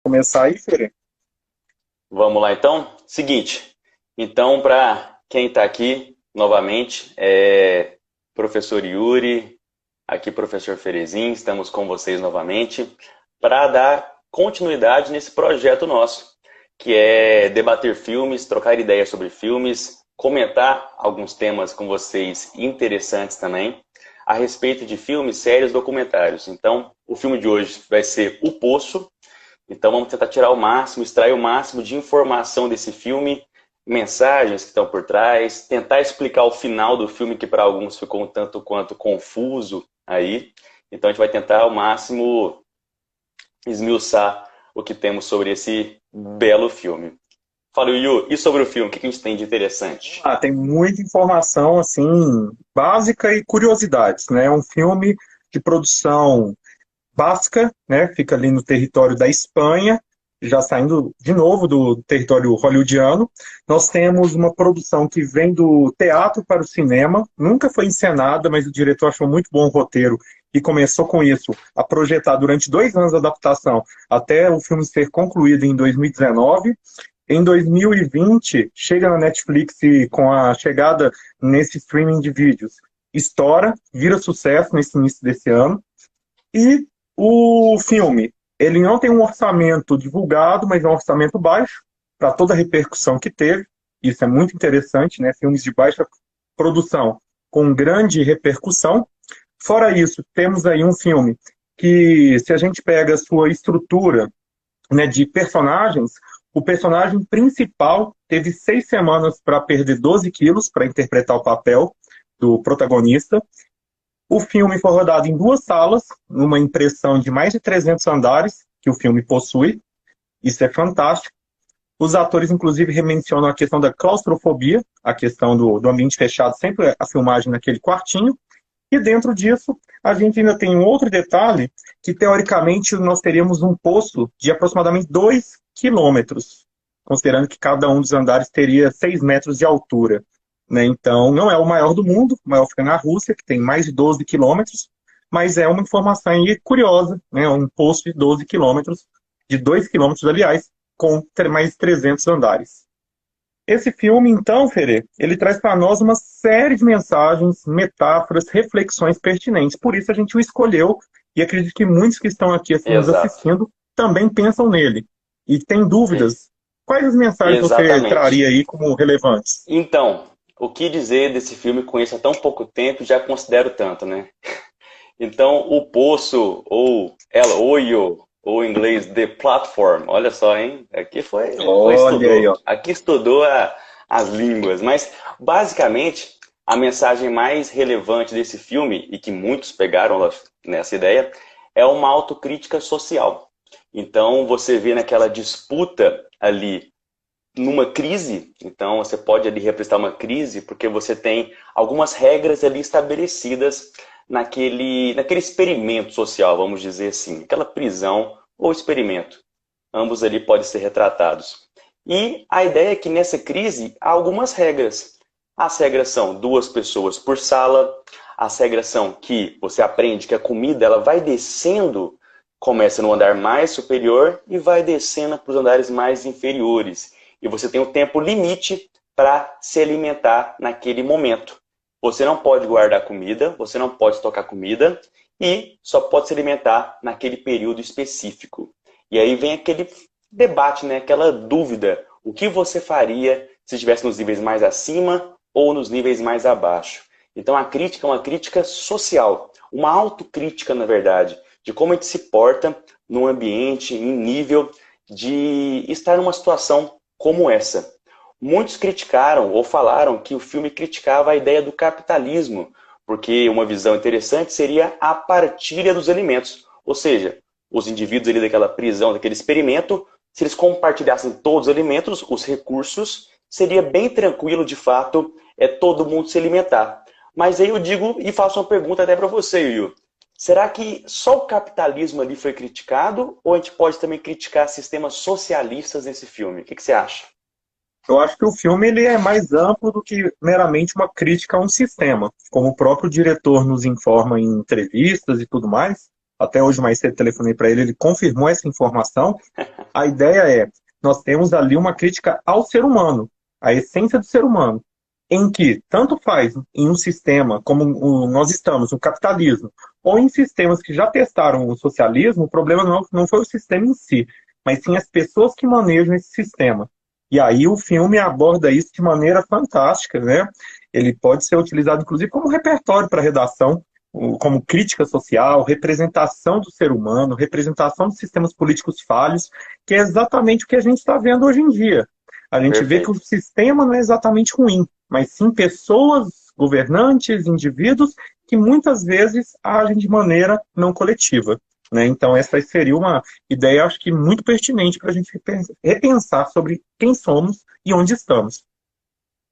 começar aí, Fere? Vamos lá então? Seguinte, então para quem está aqui novamente, professor Yuri, aqui professor Ferezin, estamos com vocês novamente para dar continuidade nesse projeto nosso, que é debater filmes, trocar ideias sobre filmes, comentar alguns temas com vocês interessantes também, a respeito de filmes, séries, documentários. Então, o filme de hoje vai ser O Poço. Então vamos tentar tirar o máximo, extrair o máximo de informação desse filme, mensagens que estão por trás, tentar explicar o final do filme que para alguns ficou um tanto quanto confuso aí. Então a gente vai tentar ao máximo esmiuçar o que temos sobre esse belo filme. Fala, Yu, e sobre o filme, o que a gente tem de interessante? Tem muita informação, assim, básica e curiosidades, né? É um filme de produção basca, né? Fica ali no território da Espanha, já saindo de novo do território hollywoodiano. Nós temos uma produção que vem do teatro para o cinema, nunca foi encenada, mas o diretor achou muito bom o roteiro e começou com isso a projetar durante 2 anos a adaptação, até o filme ser concluído em 2019. Em 2020, chega na Netflix e com a chegada nesse streaming de vídeos, estoura, vira sucesso nesse início desse ano. E o filme, ele não tem um orçamento divulgado, mas é um orçamento baixo, para toda a repercussão que teve. Isso é muito interessante, né? Filmes de baixa produção com grande repercussão. Fora isso, temos aí um filme que, se a gente pega a sua estrutura, né, de personagens, o personagem principal teve 6 semanas para perder 12 quilos para interpretar o papel do protagonista. O filme foi rodado em 2 salas, numa impressão de mais de 300 andares que o filme possui. Isso é fantástico. Os atores, inclusive, mencionam a questão da claustrofobia, a questão do ambiente fechado, sempre a filmagem naquele quartinho. E dentro disso, a gente ainda tem um outro detalhe, que teoricamente nós teríamos um poço de aproximadamente 2 quilômetros, considerando que cada um dos andares teria 6 metros de altura. Né? Então, não é o maior do mundo, o maior fica na Rússia, que tem mais de 12 quilômetros, mas é uma informação aí curiosa, né? Um poço de 12 quilômetros, de 2 quilômetros, aliás, com mais de 300 andares. Esse filme, então, Ferê, ele traz para nós uma série de mensagens, metáforas, reflexões pertinentes. Por isso a gente o escolheu e acredito que muitos que estão aqui assim, nos Exato. assistindo também pensam nele. E têm dúvidas. Quais as mensagens você Exatamente. traria aí como relevantes? Então, o que dizer desse filme? Conheço há tão pouco tempo, já considero tanto, né? Então, o Poço, ou El Hoyo, ou em inglês The Platform, olha só, hein? Aqui foi Olha aí, ó. estudou. Aqui estudou as línguas. Mas, basicamente, a mensagem mais relevante desse filme, e que muitos pegaram nessa ideia, é uma autocrítica social. Então, você vê naquela disputa ali, numa crise, então você pode ali representar uma crise, porque você tem algumas regras ali estabelecidas naquele experimento social, vamos dizer assim, aquela prisão ou experimento. Ambos ali podem ser retratados. E a ideia é que nessa crise há algumas regras. As regras são 2 pessoas por sala, as regras são que você aprende que a comida ela vai descendo, começa no andar mais superior e vai descendo para os andares mais inferiores. E você tem um tempo limite para se alimentar naquele momento. Você não pode guardar comida, você não pode estocar comida e só pode se alimentar naquele período específico. E aí vem aquele debate, né? Aquela dúvida. O que você faria se estivesse nos níveis mais acima ou nos níveis mais abaixo? Então a crítica é uma crítica social, uma autocrítica, na verdade, de como a gente se porta num ambiente, em nível de estar numa situação como essa. Muitos criticaram ou falaram que o filme criticava a ideia do capitalismo, porque uma visão interessante seria a partilha dos alimentos. Ou seja, os indivíduos ali daquela prisão, daquele experimento, se eles compartilhassem todos os alimentos, os recursos, seria bem tranquilo, de fato, todo mundo se alimentar. Mas aí eu digo e faço uma pergunta até para você, Will. Será que só o capitalismo ali foi criticado ou a gente pode também criticar sistemas socialistas nesse filme? O que você acha? Eu acho que o filme ele é mais amplo do que meramente uma crítica a um sistema. Como o próprio diretor nos informa em entrevistas e tudo mais, até hoje mais cedo telefonei para ele, ele confirmou essa informação. A ideia é, nós temos ali uma crítica ao ser humano, à essência do ser humano, em que tanto faz em um sistema como nós estamos, o capitalismo, ou em sistemas que já testaram o socialismo, o problema não foi o sistema em si, mas sim as pessoas que manejam esse sistema. E aí o filme aborda isso de maneira fantástica, né? Ele pode ser utilizado, inclusive, como repertório para redação, como crítica social, representação do ser humano, representação dos sistemas políticos falhos, que é exatamente o que a gente está vendo hoje em dia. A gente vê que o Perfeito. sistema não é exatamente ruim, mas sim pessoas, governantes, indivíduos, que muitas vezes agem de maneira não coletiva. Né? Então, essa seria uma ideia, acho que, muito pertinente para a gente repensar sobre quem somos e onde estamos.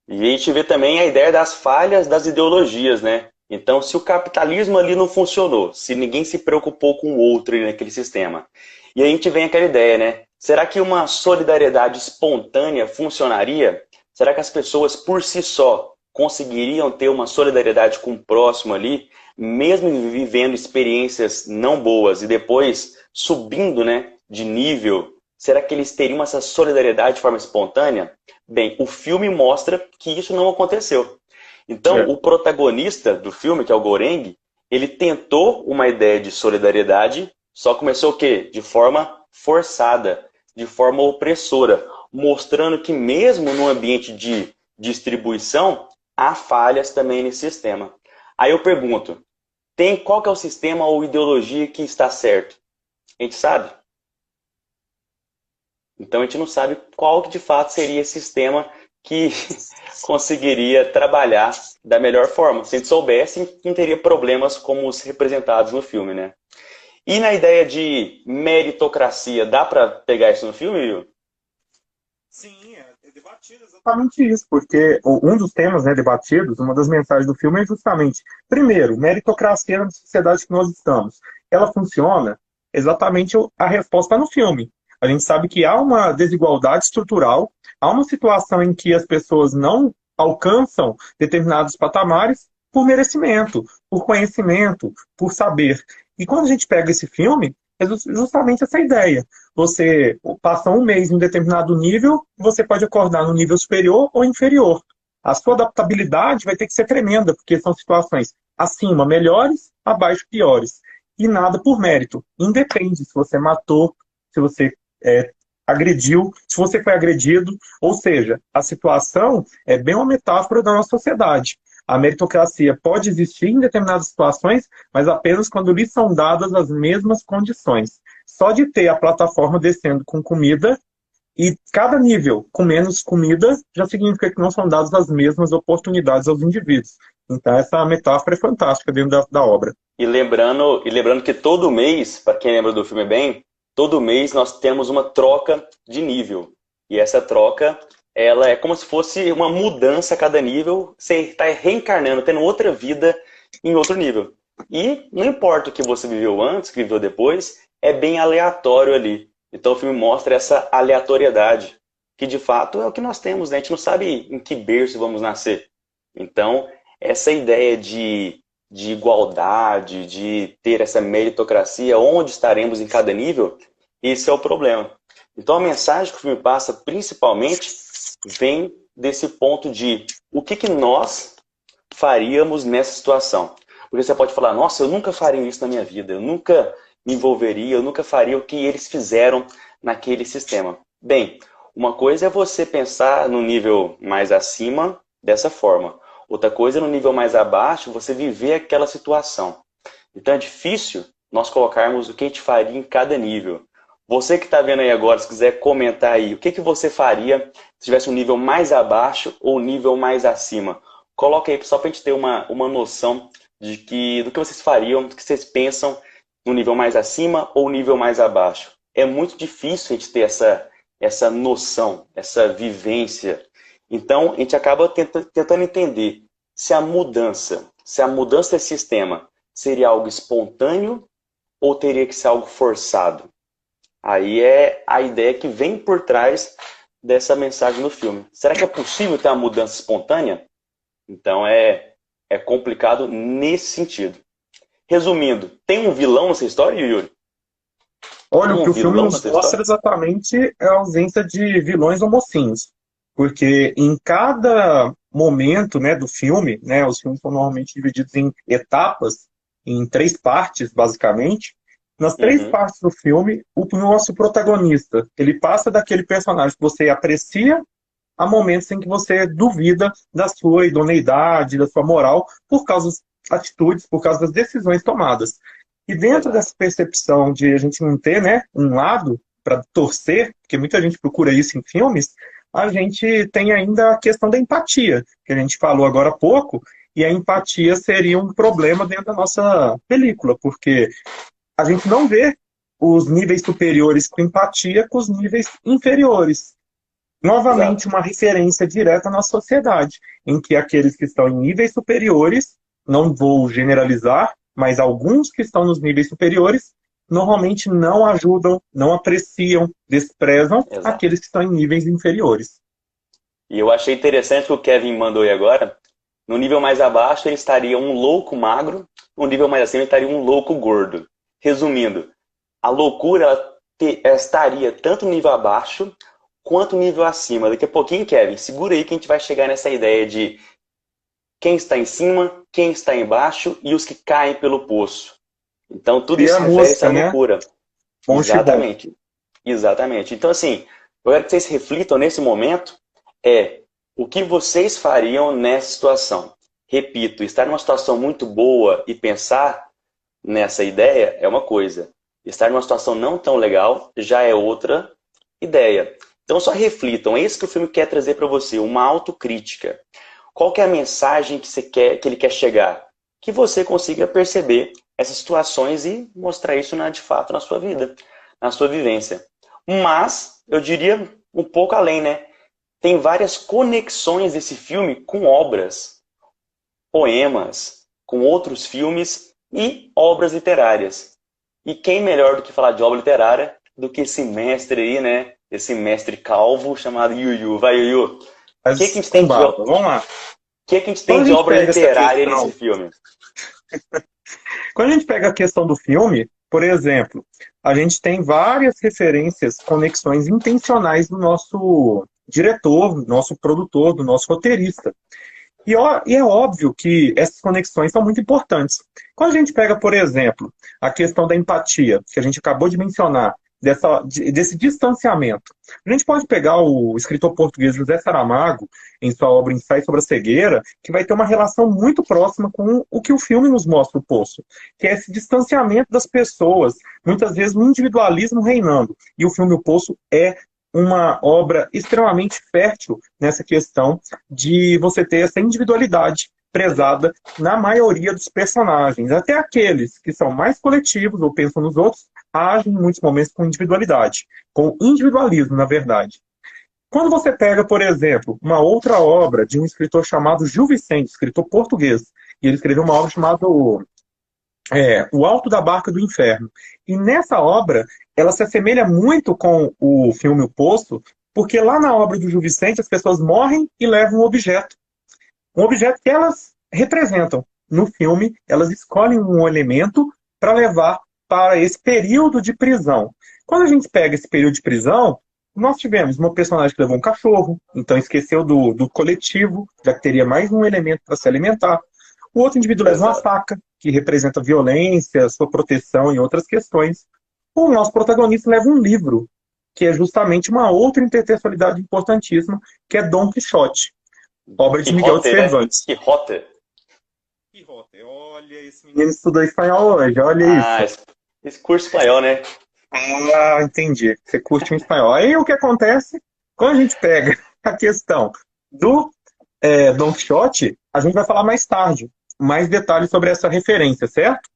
E a gente vê também a ideia das falhas das ideologias, né? Então, se o capitalismo ali não funcionou, se ninguém se preocupou com o outro ali naquele sistema, e a gente vem aquela ideia, né? Será que uma solidariedade espontânea funcionaria? Será que as pessoas por si só conseguiriam ter uma solidariedade com o próximo ali, mesmo vivendo experiências não boas e depois subindo, né, de nível? Será que eles teriam essa solidariedade de forma espontânea? Bem, o filme mostra que isso não aconteceu. Então, É. o protagonista do filme, que é o Goreng, ele tentou uma ideia de solidariedade, só começou o quê? De forma forçada, de forma opressora, mostrando que mesmo no ambiente de distribuição, há falhas também nesse sistema. Aí eu pergunto, qual que é o sistema ou ideologia que está certo? A gente sabe? Então a gente não sabe qual que de fato seria esse sistema que conseguiria trabalhar da melhor forma. Se a gente soubesse, não teria problemas como os representados no filme, né? E na ideia de meritocracia, dá para pegar isso no filme, Will? Sim, é debatido exatamente isso, porque um dos temas, né, debatidos, uma das mensagens do filme é justamente, primeiro, meritocracia na sociedade que nós estamos. Ela funciona exatamente a resposta está no filme. A gente sabe que há uma desigualdade estrutural, há uma situação em que as pessoas não alcançam determinados patamares por merecimento, por conhecimento, por saber. E quando a gente pega esse filme, é justamente essa ideia. Você passa um mês em um determinado nível, você pode acordar no nível superior ou inferior. A sua adaptabilidade vai ter que ser tremenda, porque são situações acima melhores, abaixo piores. E nada por mérito. Independe se você matou, se você agrediu, se você foi agredido. Ou seja, a situação é bem uma metáfora da nossa sociedade. A meritocracia pode existir em determinadas situações, mas apenas quando lhe são dadas as mesmas condições. Só de ter a plataforma descendo com comida e cada nível com menos comida já significa que não são dadas as mesmas oportunidades aos indivíduos. Então essa metáfora é fantástica dentro da obra. E lembrando que todo mês, para quem lembra do filme bem, todo mês nós temos uma troca de nível. E essa troca, ela é como se fosse uma mudança a cada nível. Você está reencarnando, tendo outra vida em outro nível. E não importa o que você viveu antes, o que viveu depois, é bem aleatório ali. Então o filme mostra essa aleatoriedade, que de fato é o que nós temos, né? A gente não sabe em que berço vamos nascer. Então, essa ideia de igualdade, de ter essa meritocracia, onde estaremos em cada nível, esse é o problema. Então a mensagem que o filme passa, principalmente, vem desse ponto de o que nós faríamos nessa situação. Porque você pode falar, nossa, eu nunca faria isso na minha vida, eu nunca me envolveria, eu nunca faria o que eles fizeram naquele sistema. Bem, uma coisa é você pensar no nível mais acima dessa forma. Outra coisa é no nível mais abaixo, você viver aquela situação. Então é difícil nós colocarmos o que a gente faria em cada nível. Você que está vendo aí agora, se quiser comentar aí, o que você faria se tivesse um nível mais abaixo ou um nível mais acima? Coloca aí só para a gente ter uma noção do que vocês fariam, do que vocês pensam no nível mais acima ou nível mais abaixo. É muito difícil a gente ter essa noção, essa vivência. Então, a gente acaba tentando entender se a mudança desse sistema seria algo espontâneo ou teria que ser algo forçado. Aí é a ideia que vem por trás dessa mensagem no filme. Será que é possível ter uma mudança espontânea? Então é complicado nesse sentido. Resumindo, tem um vilão nessa história, Yuri? Olha, Tem o um que o filme vilão nos nessa mostra história? exatamente é a ausência de vilões ou mocinhos. Porque em cada momento, né, do filme, né, os filmes são normalmente divididos em etapas, em três partes, basicamente. Nas três Uhum, partes do filme, o nosso protagonista, ele passa daquele personagem que você aprecia a momentos em que você duvida da sua idoneidade, da sua moral, por causa das atitudes, por causa das decisões tomadas. E dentro exato. dessa percepção de a gente não ter, né, um lado para torcer, porque muita gente procura isso em filmes, a gente tem ainda a questão da empatia, que a gente falou agora há pouco, e a empatia seria um problema dentro da nossa película, porque a gente não vê os níveis superiores com empatia com os níveis inferiores. Novamente, Exato. uma referência direta na sociedade, em que aqueles que estão em níveis superiores, não vou generalizar, mas alguns que estão nos níveis superiores, normalmente não ajudam, não apreciam, desprezam Exato. aqueles que estão em níveis inferiores. E eu achei interessante que o Kevin mandou aí agora. No nível mais abaixo, ele estaria um louco magro. No nível mais acima, ele estaria um louco gordo. Resumindo, a loucura ela estaria tanto no nível abaixo quanto no nível acima. Daqui a pouquinho, Kevin, segura aí que a gente vai chegar nessa ideia de quem está em cima, quem está embaixo e os que caem pelo poço. Então, tudo E isso a refere-se à música, né? loucura. Bom Chibom. Exatamente. Exatamente. Então, assim, eu quero que vocês reflitam nesse momento é o que vocês fariam nessa situação. Repito, estar numa situação muito boa e pensar nessa ideia é uma coisa. Estar numa situação não tão legal já é outra ideia. Então só reflitam, é isso que o filme quer trazer para você, uma autocrítica. Qual que é a mensagem que você quer, que ele quer chegar? Que você consiga perceber essas situações e mostrar isso de fato na sua vida, na sua vivência. Mas eu diria um pouco além, né? Tem várias conexões desse filme com obras, poemas, com outros filmes e obras literárias. E quem melhor do que falar de obra literária do que esse mestre aí, né? Esse mestre calvo chamado Yu. Vai, Yu. O que, que a Mas gente tem com de, barba. Vamos lá. que, que a gente tem Quando a de gente obra pega essa literária nesse questão filme? Quando a gente pega a questão do filme, por exemplo, a gente tem várias referências, conexões intencionais do nosso diretor, do nosso produtor, do nosso roteirista. E é óbvio que essas conexões são muito importantes. Quando a gente pega, por exemplo, a questão da empatia, que a gente acabou de mencionar, desse distanciamento. A gente pode pegar o escritor português José Saramago, em sua obra Ensaio sobre a Cegueira, que vai ter uma relação muito próxima com o que o filme nos mostra, o Poço, que é esse distanciamento das pessoas, muitas vezes um individualismo reinando. E o filme O Poço é uma obra extremamente fértil nessa questão de você ter essa individualidade prezada na maioria dos personagens. Até aqueles que são mais coletivos ou pensam nos outros, agem em muitos momentos com individualidade, com individualismo, na verdade. Quando você pega, por exemplo, uma outra obra de um escritor chamado Gil Vicente, escritor português, e ele escreveu uma obra chamada O Alto da Barca do Inferno. E nessa obra, ela se assemelha muito com o filme O Poço, porque lá na obra do Gil Vicente as pessoas morrem e levam um objeto que elas representam. No filme, elas escolhem um elemento para levar para esse período de prisão. Quando a gente pega esse período de prisão, nós tivemos uma personagem que levou um cachorro, então esqueceu do coletivo, já que teria mais um elemento para se alimentar. O outro indivíduo leva uma Exato. faca, que representa violência, sua proteção e outras questões. O nosso protagonista leva um livro, que é justamente uma outra intertextualidade importantíssima, que é Dom Quixote, Don obra de Miguel de Quixote, né? Cervantes. Quixote. Quixote, olha, esse menino estudou espanhol hoje, olha Ah, isso. esse curso espanhol, né? Ah, entendi. Você curte um espanhol. Aí o que acontece? Quando a gente pega a questão do Don Quixote, a gente vai falar mais tarde, mais detalhes sobre essa referência, certo?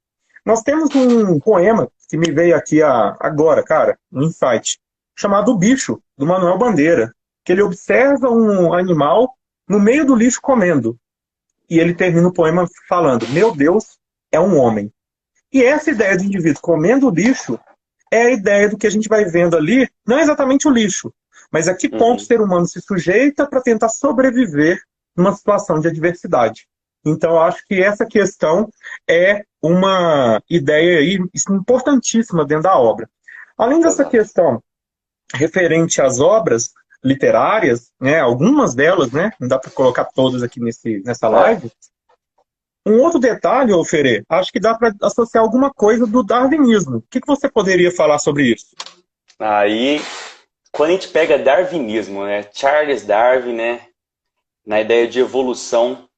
Nós temos um poema que me veio aqui agora, cara, um insight, chamado O Bicho, do Manuel Bandeira, que ele observa um animal no meio do lixo comendo. E ele termina o poema falando: Meu Deus, é um homem. E essa ideia do indivíduo comendo o lixo é a ideia do que a gente vai vendo ali, não é exatamente o lixo, mas a que ponto o Uhum. ser humano se sujeita para tentar sobreviver numa situação de adversidade. Então, eu acho que essa questão é uma ideia aí importantíssima dentro da obra. Além dessa Exato. questão referente às obras literárias, né, algumas delas, né, não dá para colocar todas aqui nessa É. live. Um outro detalhe, Ferê, acho que dá para associar alguma coisa do darwinismo. O que você poderia falar sobre isso? Aí, quando a gente pega darwinismo, né, Charles Darwin, né, na ideia de evolução,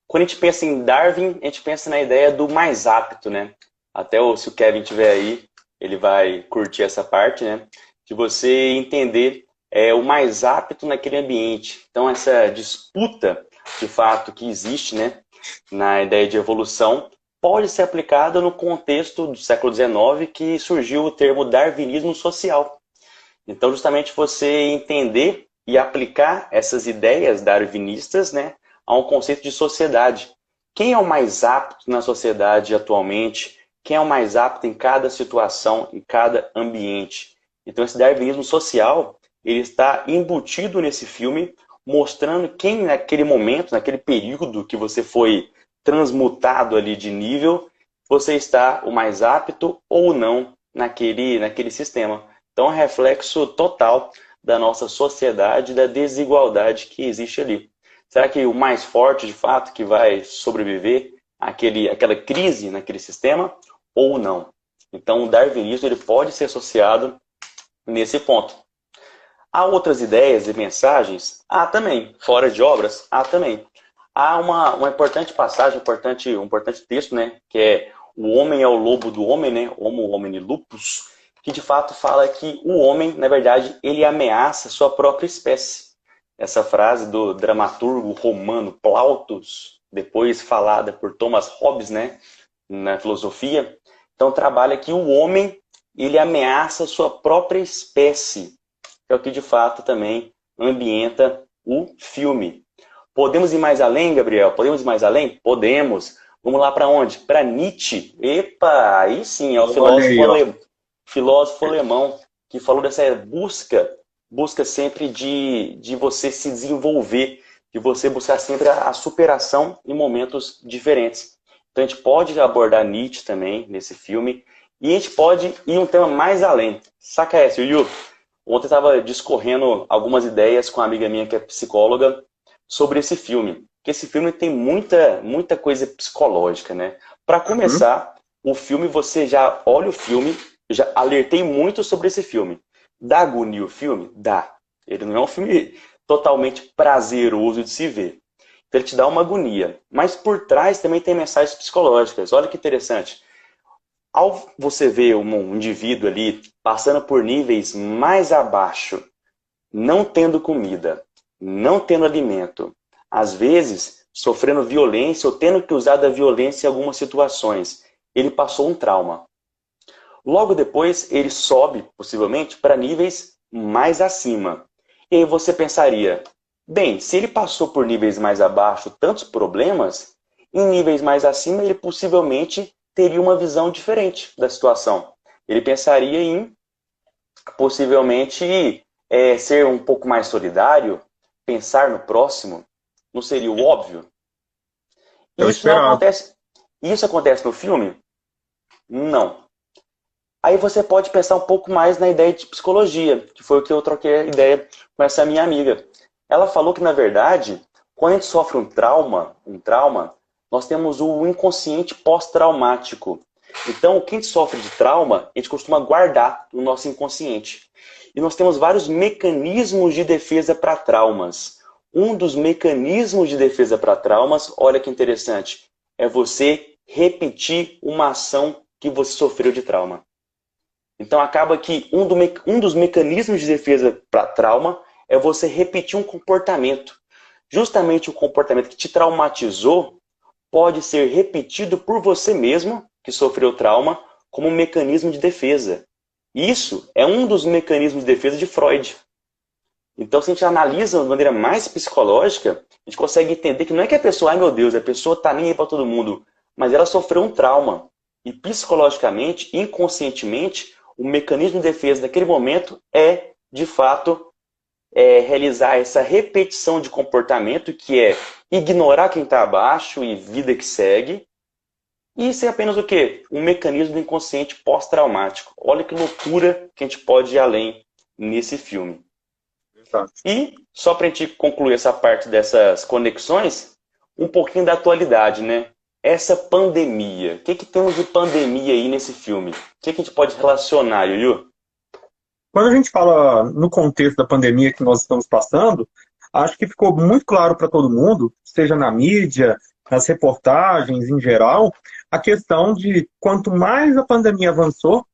quando a gente pensa em Darwin, a gente pensa na ideia do mais apto, né? Até se o Kevin tiver aí, ele vai curtir essa parte, né? De você entender o mais apto naquele ambiente. Então, essa disputa, de fato, que existe, né, na ideia de evolução, pode ser aplicada no contexto do século XIX, que surgiu o termo darwinismo social. Então, justamente você entender e aplicar essas ideias darwinistas, né, a um conceito de sociedade. Quem é o mais apto na sociedade atualmente? Quem é o mais apto em cada situação, em cada ambiente? Então, esse darwinismo social, ele está embutido nesse filme, mostrando quem naquele momento, naquele período que você foi transmutado ali de nível, você está o mais apto ou não naquele sistema. Então, é um reflexo total da nossa sociedade, da desigualdade que existe ali. Será que o mais forte, de fato, que vai sobreviver àquela crise naquele sistema ou não? Então, o darwinismo ele pode ser associado nesse ponto. Há outras ideias e mensagens? Há também. Fora de obras? Há também. Há uma importante passagem, um importante texto, né, que é o homem é o lobo do homem, né, Homo homini lupus, que de fato fala que o homem, na verdade, ele ameaça sua própria espécie. Essa frase do dramaturgo romano Plautus, depois falada por Thomas Hobbes, né, na filosofia, então trabalha que o homem ele ameaça sua própria espécie, que é o que de fato também ambienta o filme. Podemos ir mais além, Gabriel? Podemos ir mais além? Podemos. Vamos lá para onde? Para Nietzsche. Epa, aí sim, é o Olha aí, ó. filósofo alemão que falou dessa busca sempre de você se desenvolver, de você buscar sempre a superação em momentos diferentes. Então a gente pode abordar Nietzsche também nesse filme e a gente pode ir um tema mais além. Saca essa, Yu? Ontem eu estava discorrendo algumas ideias com uma amiga minha que é psicóloga sobre esse filme. Que esse filme tem muita coisa psicológica, né? Para Uhum. começar, o filme, você já olha o filme, eu já alertei muito sobre esse filme. Dá agonia o filme? Dá. Ele não é um filme totalmente prazeroso de se ver. Então ele te dá uma agonia. Mas por trás também tem mensagens psicológicas. Olha que interessante. Ao você ver um indivíduo ali passando por níveis mais abaixo, não tendo comida, não tendo alimento, às vezes sofrendo violência ou tendo que usar da violência em algumas situações, ele passou um trauma. Logo depois, ele sobe, possivelmente, para níveis mais acima. E aí você pensaria, bem, se ele passou por níveis mais abaixo tantos problemas, em níveis mais acima ele possivelmente teria uma visão diferente da situação. Ele pensaria em, possivelmente, ser um pouco mais solidário, pensar no próximo, não seria o óbvio? É E o isso não esperado. acontece. Isso acontece no filme? Não. Aí você pode pensar um pouco mais na ideia de psicologia, que foi o que eu troquei a ideia com essa minha amiga. Ela falou que, na verdade, quando a gente sofre um trauma, nós temos o inconsciente pós-traumático. Então, o que a gente sofre de trauma, a gente costuma guardar no nosso inconsciente. E nós temos vários mecanismos de defesa para traumas. Um dos mecanismos de defesa para traumas, olha que interessante, é você repetir uma ação que você sofreu de trauma. Então acaba que um dos mecanismos de defesa para trauma é você repetir um comportamento. Justamente o comportamento que te traumatizou pode ser repetido por você mesmo, que sofreu trauma, como um mecanismo de defesa. Isso é um dos mecanismos de defesa de Freud. Então, se a gente analisa de maneira mais psicológica, a gente consegue entender que não é que a pessoa, ai meu Deus, a pessoa está nem aí para todo mundo, mas ela sofreu um trauma. E psicologicamente, inconscientemente, o mecanismo de defesa naquele momento é, de fato, realizar essa repetição de comportamento que é ignorar quem está abaixo e vida que segue. E isso é apenas o quê? Um mecanismo do inconsciente pós-traumático. Olha que loucura que a gente pode ir além nesse filme. Exato. E, só para a gente concluir essa parte dessas conexões, um pouquinho da atualidade, né? Essa pandemia. O que temos de pandemia aí nesse filme? O que a gente pode relacionar, Yuyu? Quando a gente fala no contexto da pandemia que nós estamos passando, acho que ficou muito claro para todo mundo, seja na mídia, nas reportagens em geral, a questão de quanto mais a pandemia avançou,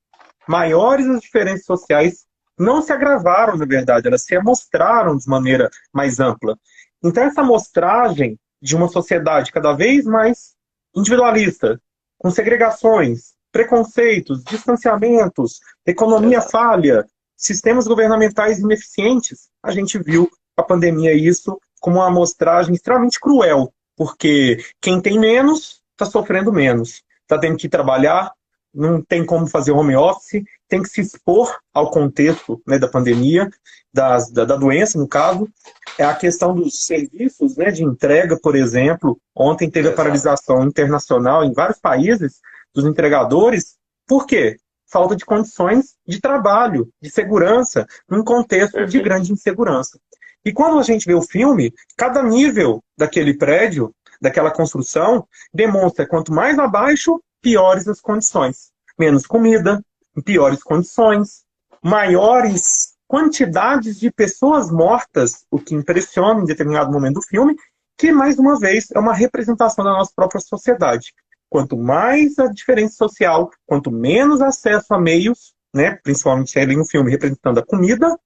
maiores as diferenças sociais não se agravaram, na verdade, elas se amostraram de maneira mais ampla. Então, essa amostragem de uma sociedade cada vez mais individualista, com segregações, preconceitos, distanciamentos, economia Exato. falha, sistemas governamentais ineficientes, a gente viu a pandemia isso como uma amostragem extremamente cruel, porque quem tem menos está sofrendo menos, está tendo que trabalhar, não tem como fazer home office, tem que se expor ao contexto, né, da pandemia, da doença, no caso. É a questão dos serviços, né, de entrega, por exemplo. Ontem teve a Exato. paralisação internacional em vários países dos entregadores. Por quê? Falta de condições de trabalho, de segurança, num contexto de Perfeito. grande insegurança. E quando a gente vê o filme, cada nível daquele prédio, daquela construção, demonstra quanto mais abaixo, piores as condições. Menos comida, em piores condições, maiores quantidades de pessoas mortas, o que impressiona em determinado momento do filme, que, mais uma vez, é uma representação da nossa própria sociedade. Quanto mais a diferença social, quanto menos acesso a meios, né, principalmente se é um filme representando a comida,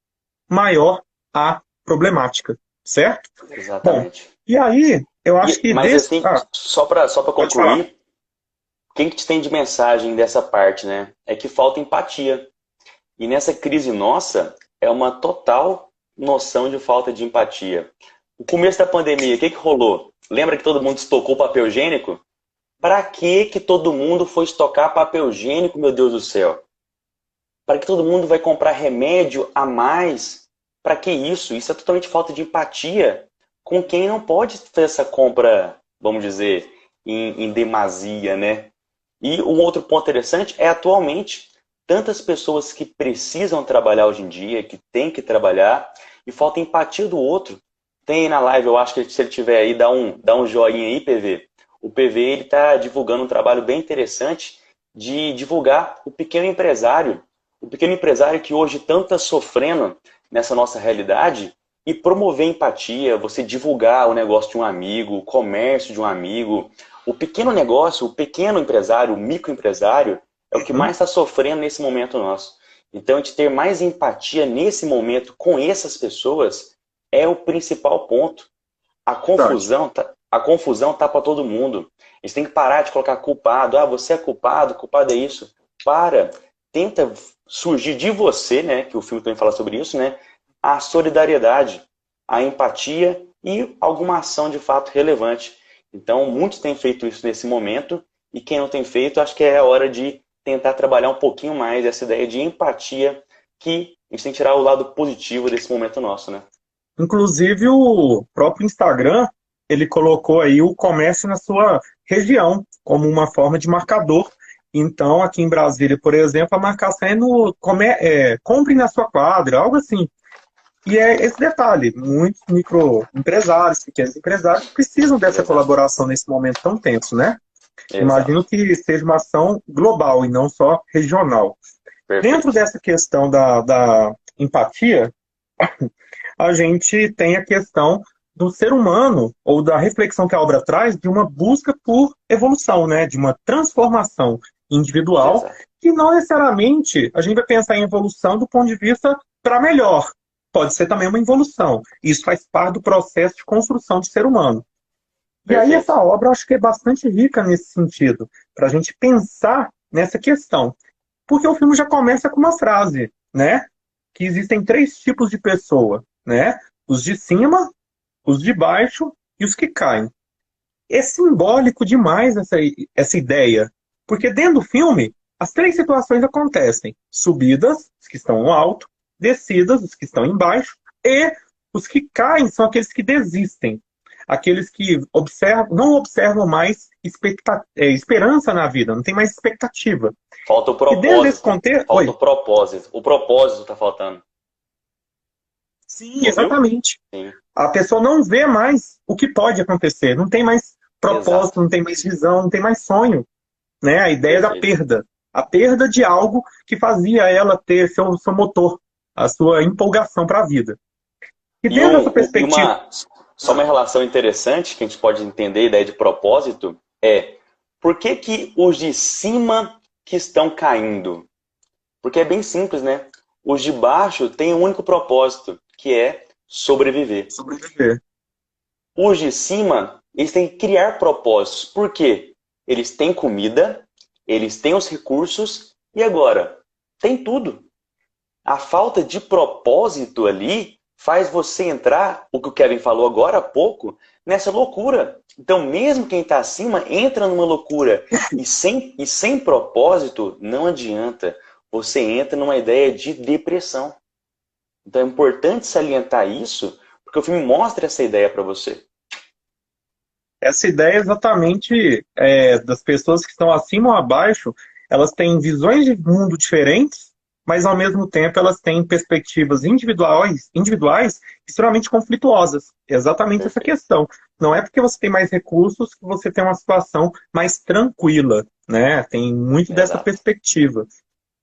maior a problemática, certo? Bom, Exatamente. e aí, eu acho que Mas desse... assim, só para Pode falar. concluir, o que a gente tem de mensagem dessa parte, né? É que falta empatia. E nessa crise nossa, é uma total noção de falta de empatia. O começo da pandemia, o que rolou? Lembra que todo mundo estocou papel higiênico? Para que todo mundo foi estocar papel higiênico, meu Deus do céu? Para que todo mundo vai comprar remédio a mais? Para que isso? Isso é totalmente falta de empatia com quem não pode fazer essa compra, vamos dizer, em demasia, né? E um outro ponto interessante é, atualmente, tantas pessoas que precisam trabalhar hoje em dia, que têm que trabalhar, e falta empatia do outro. Tem aí na live, eu acho que se ele tiver aí, dá um joinha aí, PV. O PV ele está divulgando um trabalho bem interessante de divulgar o pequeno empresário. O pequeno empresário que hoje tanto está sofrendo nessa nossa realidade, e promover empatia, você divulgar o negócio de um amigo, o comércio de um amigo, o pequeno negócio, o pequeno empresário, o microempresário, é o que Uhum. mais está sofrendo nesse momento nosso. Então, a gente ter mais empatia nesse momento com essas pessoas é o principal ponto. A Verdade. confusão tá para todo mundo. A gente tem que parar de colocar culpado. Ah, você é culpado, culpado é isso. Para, tenta surgir de você, né, que o filme também fala sobre isso, né, a solidariedade, a empatia e alguma ação de fato relevante. Então, muitos têm feito isso nesse momento, e quem não tem feito, acho que é a hora de tentar trabalhar um pouquinho mais essa ideia de empatia, que a gente tem que tirar o lado positivo desse momento nosso, né? Inclusive, o próprio Instagram, ele colocou aí o comércio na sua região, como uma forma de marcador. Então, aqui em Brasília, por exemplo, a marcação é no compre na sua quadra, algo assim. E é esse detalhe, muitos microempresários, pequenos empresários, precisam dessa Exato. colaboração nesse momento tão tenso, né? Imagino Exato. que seja uma ação global e não só regional. Dentro Perfeito. dessa questão da empatia, a gente tem a questão do ser humano, ou da reflexão que a obra traz, de uma busca por evolução, né? De uma transformação individual, Exato. que não necessariamente a gente vai pensar em evolução do ponto de vista para melhor. Pode ser também uma involução. Isso faz parte do processo de construção do ser humano. E aí Perfeito. essa obra eu acho que é bastante rica nesse sentido, para a gente pensar nessa questão. Porque o filme já começa com uma frase, né? Que existem três tipos de pessoa, né? Os de cima, os de baixo e os que caem. É simbólico demais essa ideia, porque dentro do filme as três situações acontecem: subidas, os que estão no alto, descidas, os que estão embaixo, e os que caem são aqueles que desistem. aqueles que observam, não observam mais esperança na vida, não tem mais expectativa. Falta o E dentro desse propósito. contexto... Falta Oi. o propósito. O propósito tá faltando. Sim, Ouviu? exatamente. Sim. A pessoa não vê mais o que pode acontecer, não tem mais propósito, Exato. não tem mais visão, não tem mais sonho, né? A ideia da Perfeito. perda. A perda de algo que fazia ela ter seu motor, a sua empolgação para a vida. E E, dentro dessa e perspectiva... só uma relação interessante que a gente pode entender, a ideia de propósito, é por que que os de cima que estão caindo? Porque é bem simples, né? Os de baixo têm um único propósito, que é sobreviver. Sobreviver. Os de cima, eles têm que criar propósitos. Por quê? Eles têm comida, eles têm os recursos e agora tem tudo. A falta de propósito ali faz você entrar, o que o Kevin falou agora há pouco, nessa loucura. Então, mesmo quem está acima entra numa loucura e sem propósito, não adianta. Você entra numa ideia de depressão. Então, é importante salientar isso, porque o filme mostra essa ideia para você. Essa ideia é exatamente das pessoas que estão acima ou abaixo, elas têm visões de mundo diferentes, mas ao mesmo tempo elas têm perspectivas individuais extremamente conflituosas. É exatamente essa Perfeito. questão. Não é porque você tem mais recursos que você tem uma situação mais tranquila, né? Tem muito dessa Exato. perspectiva.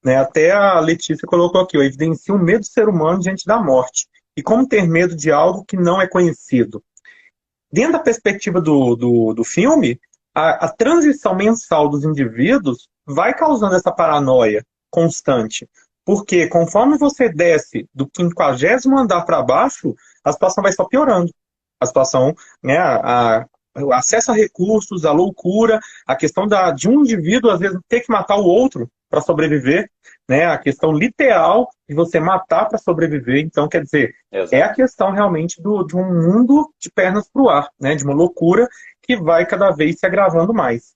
Né? Até a Letícia colocou aqui, ó, evidencia o medo do ser humano diante da morte. E como ter medo de algo que não é conhecido. Dentro da perspectiva do filme, a transição mensal dos indivíduos vai causando essa paranoia constante. Porque conforme você desce do 50º andar para baixo, a situação vai só piorando. A situação, né, o acesso a recursos, a loucura, a questão de um indivíduo, às vezes, ter que matar o outro para sobreviver, né, a questão literal de você matar para sobreviver. Então, quer dizer, é a Exato. questão realmente de um mundo de pernas para o ar, né? De uma loucura que vai cada vez se agravando mais.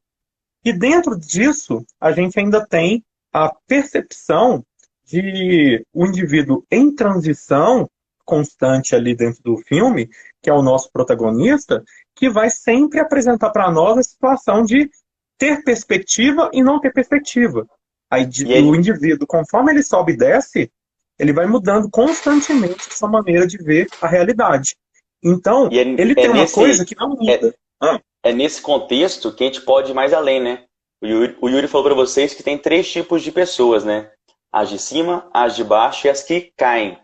E dentro disso, a gente ainda tem a percepção de o indivíduo em transição constante ali dentro do filme, que é o nosso protagonista, que vai sempre apresentar para nós a situação de ter perspectiva e não ter perspectiva. Aí E o ele, indivíduo, conforme ele sobe e desce, ele vai mudando constantemente a sua maneira de ver a realidade. Então, e ele é, tem uma coisa que não é, muda. Ah, é nesse contexto que a gente pode ir mais além, né? O Yuri falou para vocês que tem 3 tipos de pessoas, né? As de cima, as de baixo e as que caem.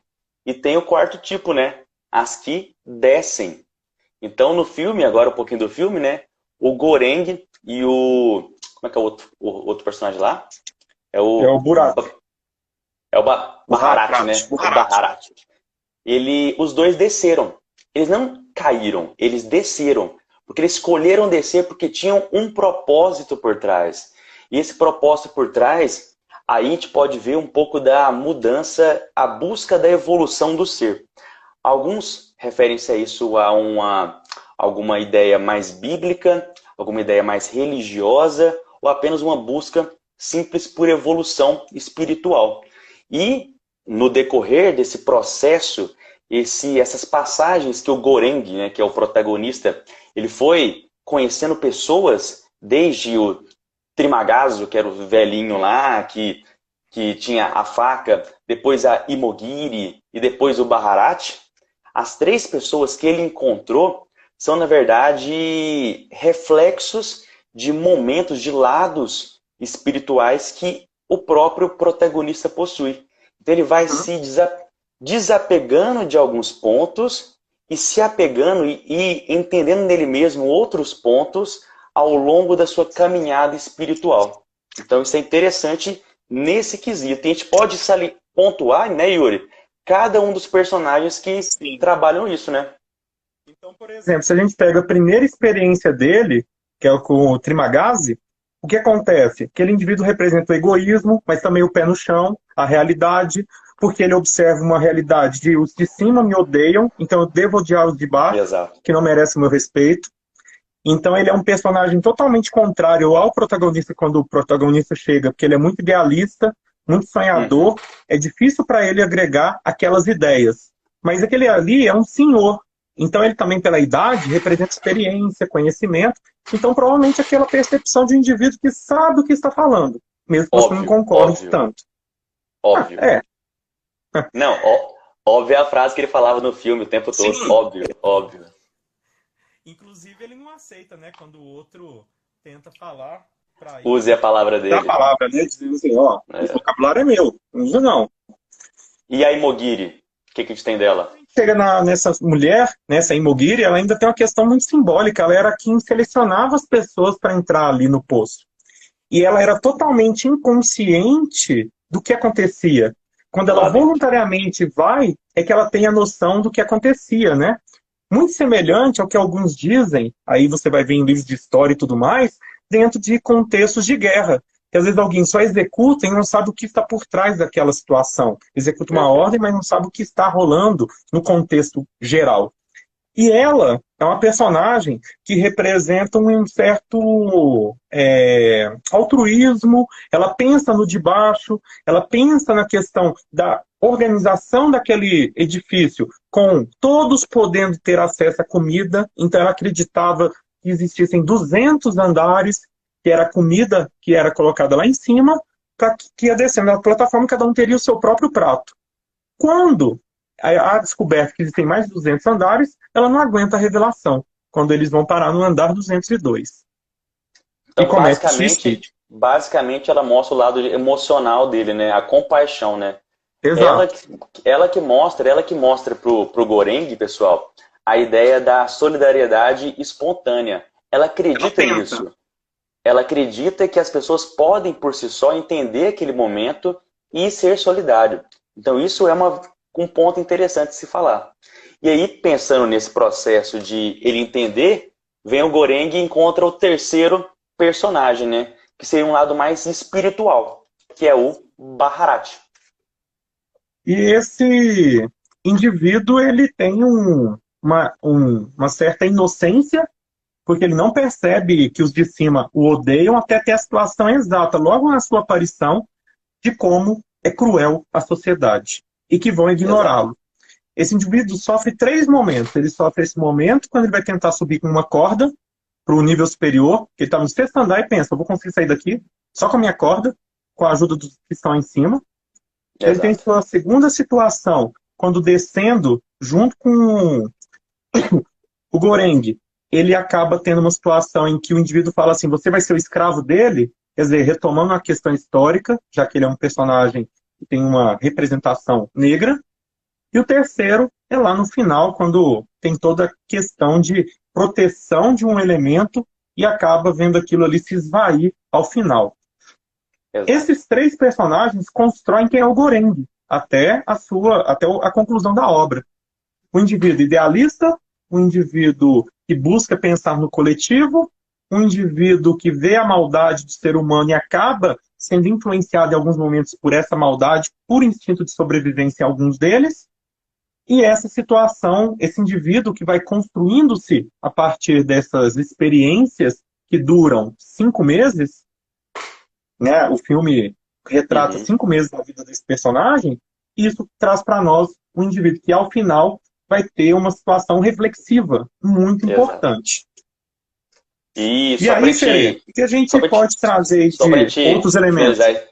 E tem o quarto tipo, né? As que descem. Então, no filme, agora um pouquinho do filme, né? O Goreng e o... Como é que é o outro personagem lá? É é o o... buraco. É o Baharat, né? O O Harat. Baharat. Os dois desceram. Eles não caíram, eles desceram. Porque eles escolheram descer porque tinham um propósito por trás. E esse propósito por trás, aí a gente pode ver um pouco da mudança, a busca da evolução do ser. Alguns referem-se a isso a alguma ideia mais bíblica, alguma ideia mais religiosa, ou apenas uma busca simples por evolução espiritual. E no decorrer desse processo, essas passagens que o Goreng, né, que é o protagonista, ele foi conhecendo pessoas, desde o Trimagazo, que era o velhinho lá, que tinha a faca, depois a Imogiri e depois o Baharat. As 3 pessoas que ele encontrou são, na verdade, reflexos de momentos, de lados espirituais que o próprio protagonista possui. Então ele vai se desapegando de alguns pontos e se apegando e entendendo nele mesmo outros pontos ao longo da sua caminhada espiritual. Então isso é interessante nesse quesito. E a gente pode pontuar, né, Yuri? Cada um dos personagens que trabalham isso, né? Então, por exemplo, se a gente pega a primeira experiência dele, que é com o Trimagazi, o que acontece? Aquele indivíduo representa o egoísmo, mas também o pé no chão, a realidade, porque ele observa uma realidade de os de cima me odeiam, então eu devo odiar os de baixo, Exato. que não merecem o meu respeito. Então ele é um personagem totalmente contrário ao protagonista quando o protagonista chega, porque ele é muito idealista, muito sonhador, é difícil para ele agregar aquelas ideias. Mas aquele ali é um senhor, Então ele também, pela idade, representa experiência, conhecimento. Então, provavelmente, aquela percepção de um indivíduo que sabe o que está falando, mesmo que você não Óbvio, concorde óbvio, tanto. Ah, óbvio. é, Não, óbvio é a frase que ele falava no filme o tempo todo. sim. Óbvio, óbvio. Inclusive, ele não aceita, né? Quando o outro tenta falar para Use a ele. palavra É a dele. palavra, né? Dizendo assim, ó, esse É. vocabulário é meu, não usa não. E a Imogiri? O que a gente tem dela? Chega nessa mulher, nessa Imogiri, ela ainda tem uma questão muito simbólica. Ela era quem selecionava as pessoas para entrar ali no poço. E ela era totalmente inconsciente do que acontecia. Quando ela Lá dentro. voluntariamente vai, é que ela tem a noção do que acontecia, né? Muito semelhante ao que alguns dizem, aí você vai ver em livros de história e tudo mais, dentro de contextos de guerra. Que às vezes alguém só executa e não sabe o que está por trás daquela situação. Executa uma Perfeito. ordem, mas não sabe o que está rolando no contexto geral. E ela é uma personagem que representa um certo altruísmo, ela pensa no de baixo, ela pensa na questão da organização daquele edifício, com todos podendo ter acesso à comida, então ela acreditava que existissem 200 andares, que era comida que era colocada lá em cima, para que ia descendo na plataforma, cada um teria o seu próprio prato. Quando a descoberta que existem mais de 200 andares, ela não aguenta a revelação, quando eles vão parar no andar 202 e Então, comete basicamente, suicídio. basicamente ela mostra o lado emocional dele, né? A compaixão, né? Ela, Exato. que- ela que mostra pro Goreng, pessoal, a ideia da solidariedade espontânea. Ela Ela acredita tenta. nisso. Ela acredita que as pessoas podem, por si só, entender aquele momento e ser solidário. Então, isso é um ponto interessante de se falar. E aí, pensando nesse processo de ele entender, vem o Goreng e encontra o terceiro personagem, né? Que seria um lado mais espiritual, que é o Baharat. E esse indivíduo, ele tem uma certa inocência, porque ele não percebe que os de cima o odeiam até ter a situação exata, logo na sua aparição, de como é cruel a sociedade e que vão Exato. ignorá-lo. Esse indivíduo sofre três momentos. Ele sofre esse momento quando ele vai tentar subir com uma corda para o nível superior, que ele está no sexto andar e pensa, eu vou conseguir sair daqui só com a minha corda, com a ajuda dos que estão em cima. Ele tem Exato. sua segunda situação, quando descendo junto com o Goreng, ele acaba tendo uma situação em que o indivíduo fala assim, você vai ser o escravo dele, quer dizer, retomando a questão histórica, já que ele é um personagem que tem uma representação negra. E o terceiro é lá no final, quando tem toda a questão de proteção de um elemento e acaba vendo aquilo ali se esvair ao final. Exato. Esses três personagens constroem quem é o Goreng até a conclusão da obra. O indivíduo idealista, o indivíduo que busca pensar no coletivo, um indivíduo que vê a maldade do ser humano e acaba sendo influenciado em alguns momentos por essa maldade, por instinto de sobrevivência em alguns deles, e essa situação, esse indivíduo que vai construindo-se a partir dessas experiências que duram 5 meses, né? O filme retrata Uhum. 5 meses da vida desse personagem, e isso traz para nós um indivíduo que, ao final, vai ter uma situação reflexiva muito Exato. importante. E E só para aí, Fere, gente, o que a só gente para pode trazer só para de gente outros elementos? finalizar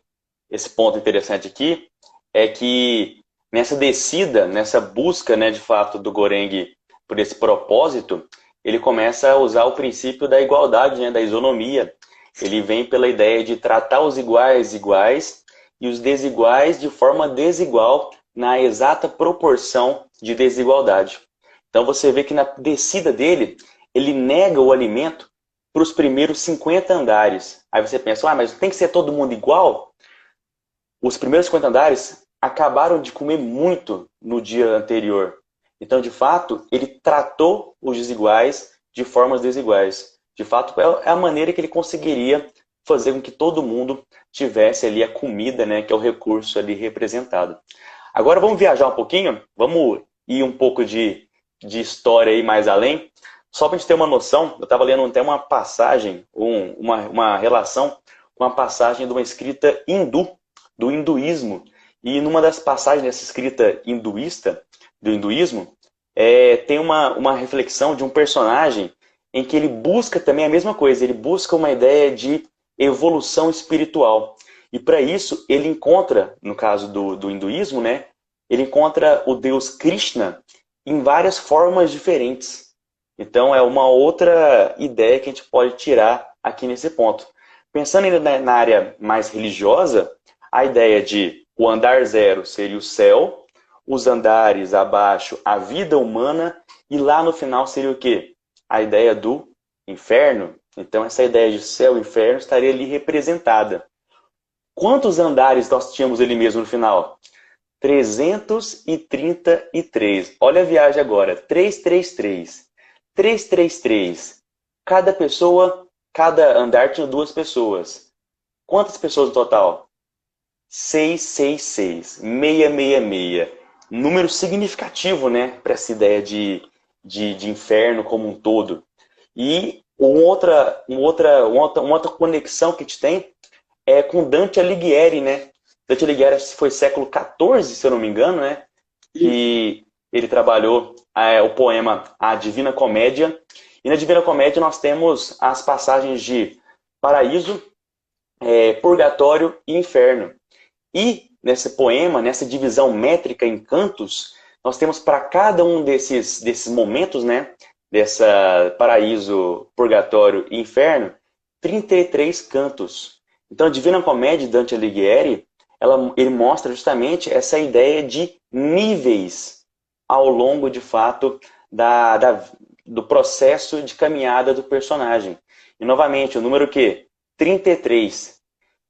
esse ponto interessante aqui, é que nessa descida, nessa busca, né, de fato, do Goreng por esse propósito, ele começa a usar o princípio da igualdade, né, da isonomia. Ele vem pela ideia de tratar os iguais iguais e os desiguais de forma desigual na exata proporção de desigualdade. Então você vê que na descida dele, ele nega o alimento para os primeiros 50 andares. Aí você pensa, mas tem que ser todo mundo igual? Os primeiros 50 andares acabaram de comer muito no dia anterior. Então, de fato, ele tratou os desiguais de formas desiguais. De fato, é a maneira que ele conseguiria fazer com que todo mundo tivesse ali a comida, né, que é o recurso ali representado. Agora vamos viajar um pouquinho, vamos ir um pouco de história aí mais além. Só para a gente ter uma noção, eu estava lendo até uma passagem, uma relação com a passagem de uma escrita hindu, do hinduísmo. E numa das passagens dessa escrita hinduísta, do hinduísmo, tem uma reflexão de um personagem em que ele busca também a mesma coisa, ele busca uma ideia de evolução espiritual. E para isso, ele encontra, no caso do hinduísmo, né, ele encontra o deus Krishna em várias formas diferentes. Então, é uma outra ideia que a gente pode tirar aqui nesse ponto. Pensando ainda na área mais religiosa, a ideia de o andar zero seria o céu, os andares abaixo, a vida humana, e lá no final seria o quê? A ideia do inferno. Então, essa ideia de céu e inferno estaria ali representada. Quantos andares nós tínhamos ali mesmo no final? 333. Olha a viagem agora. 333. 333. Cada pessoa, cada andar tinha 2 pessoas. Quantas pessoas no total? 666. 666. Número significativo, né? Para essa ideia de inferno como um todo. E uma outra conexão que a gente tem é com Dante Alighieri, né? Dante Alighieri foi século XIV, se eu não me engano, né? Que ele trabalhou o poema A Divina Comédia. E na Divina Comédia nós temos as passagens de paraíso, purgatório e inferno. E nesse poema, nessa divisão métrica em cantos, nós temos para cada um desses momentos, né? Dessa paraíso, purgatório e inferno, 33 cantos. Então a Divina Comédia de Dante Alighieri, ele mostra justamente essa ideia de níveis ao longo, de fato, do processo de caminhada do personagem. E, novamente, o número o quê? 33.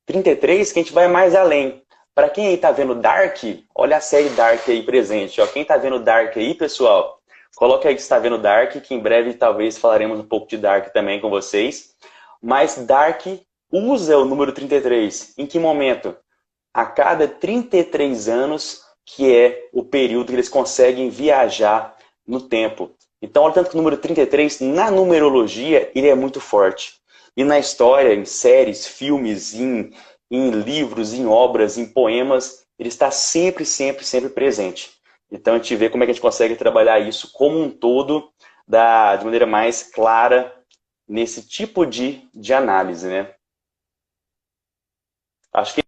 33 que a gente vai mais além. Para quem aí está vendo Dark, olha a série Dark aí presente. Ó. Quem está vendo Dark aí, pessoal, coloca aí que está vendo Dark, que em breve talvez falaremos um pouco de Dark também com vocês. Mas Dark usa o número 33. Em que momento? A cada 33 anos, que é o período que eles conseguem viajar no tempo. Então, olha tanto que o número 33, na numerologia, ele é muito forte. E na história, em séries, filmes, em livros, em obras, em poemas, ele está sempre, sempre, sempre presente. Então, a gente vê como é que a gente consegue trabalhar isso como um todo, de maneira mais clara, nesse tipo de análise, né? Acho que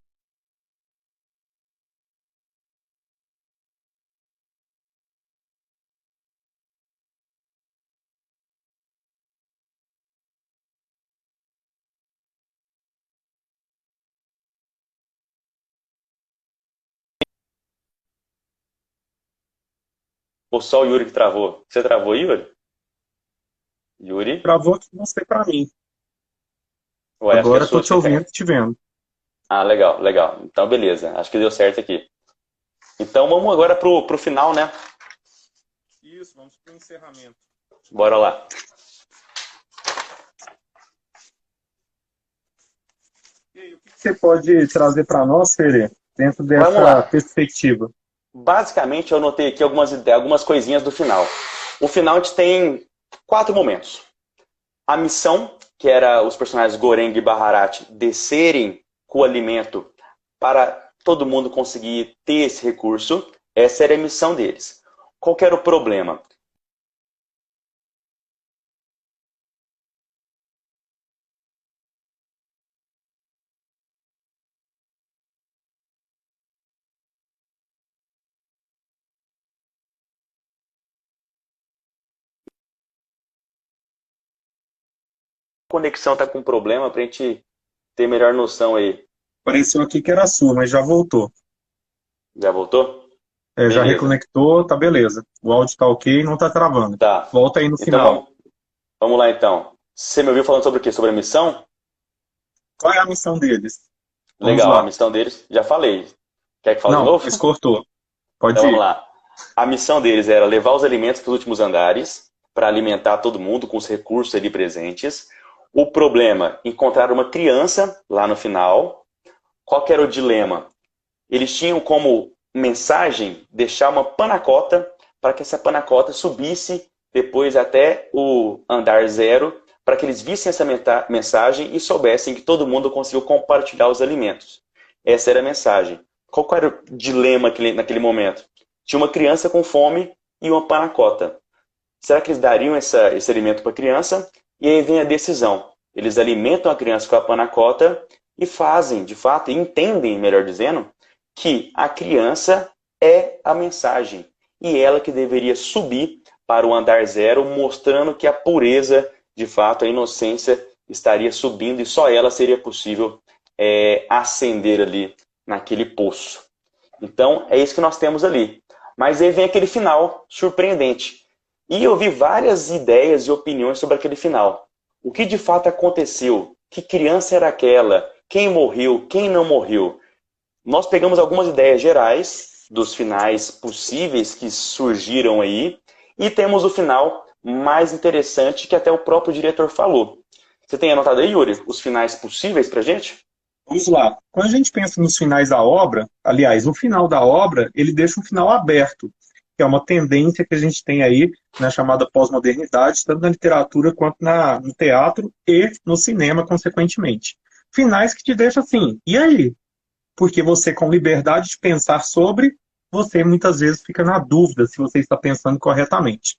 ou só o Yuri que travou. Você travou, Yuri? Yuri? Travou aqui, mostrei para mim. Ué, acho que é Agora estou sua que te você ouvindo tem. e te vendo. Ah, legal, legal. Então, beleza. Acho que deu certo aqui. Então, vamos agora pro final, né? Isso, vamos para o encerramento. Bora lá. E aí, o que você pode trazer para nós, Fere, dentro Vamos dessa lá. perspectiva? Basicamente, eu anotei aqui algumas ideias, algumas coisinhas do final. O final a gente tem 4 momentos. A missão, que era os personagens Goreng e Baharat descerem com o alimento para todo mundo conseguir ter esse recurso. Essa era a missão deles. Qual que era o problema? A conexão está com problema para a gente ter melhor noção aí. Apareceu aqui que era sua, mas já voltou. Já voltou? Já Beleza. reconectou, tá beleza. O áudio tá ok, não tá travando. Tá. Volta aí no Então final. vamos lá então. Você me ouviu falando sobre o quê? Sobre a missão? Qual é a missão deles? Vamos Legal, a lá. missão deles, já falei. Quer que fale de Não, novo? mas cortou. Então Pode vamos ir. lá. A missão deles era levar os alimentos para os últimos andares, para alimentar todo mundo com os recursos ali presentes. O problema, encontrar uma criança lá no final. Qual que era o dilema? Eles tinham como mensagem deixar uma panacota para que essa panacota subisse depois até o andar zero, para que eles vissem essa mensagem e soubessem que todo mundo conseguiu compartilhar os alimentos. Essa era a mensagem. Qual era o dilema naquele momento? Tinha uma criança com fome e uma panacota. Será que eles dariam esse alimento para a criança? E aí vem a decisão. Eles alimentam a criança com a panacota e fazem, de fato, e entendem, melhor dizendo, que a criança é a mensagem. E ela que deveria subir para o andar zero, mostrando que a pureza, de fato, a inocência estaria subindo e só ela seria possível ascender ali naquele poço. Então, é isso que nós temos ali. Mas aí vem aquele final surpreendente. E eu vi várias ideias e opiniões sobre aquele final. O que de fato aconteceu? Que criança era aquela? Quem morreu? Quem não morreu? Nós pegamos algumas ideias gerais dos finais possíveis que surgiram aí e temos o final mais interessante que até o próprio diretor falou. Você tem anotado aí, Yuri, os finais possíveis pra gente? Vamos lá. Quando a gente pensa nos finais da obra, aliás, o final da obra, ele deixa um final aberto, que é uma tendência que a gente tem aí na chamada pós-modernidade, tanto na literatura quanto no teatro e no cinema, consequentemente. Finais que te deixam assim, e aí? Porque você, com liberdade de pensar sobre, você muitas vezes fica na dúvida se você está pensando corretamente.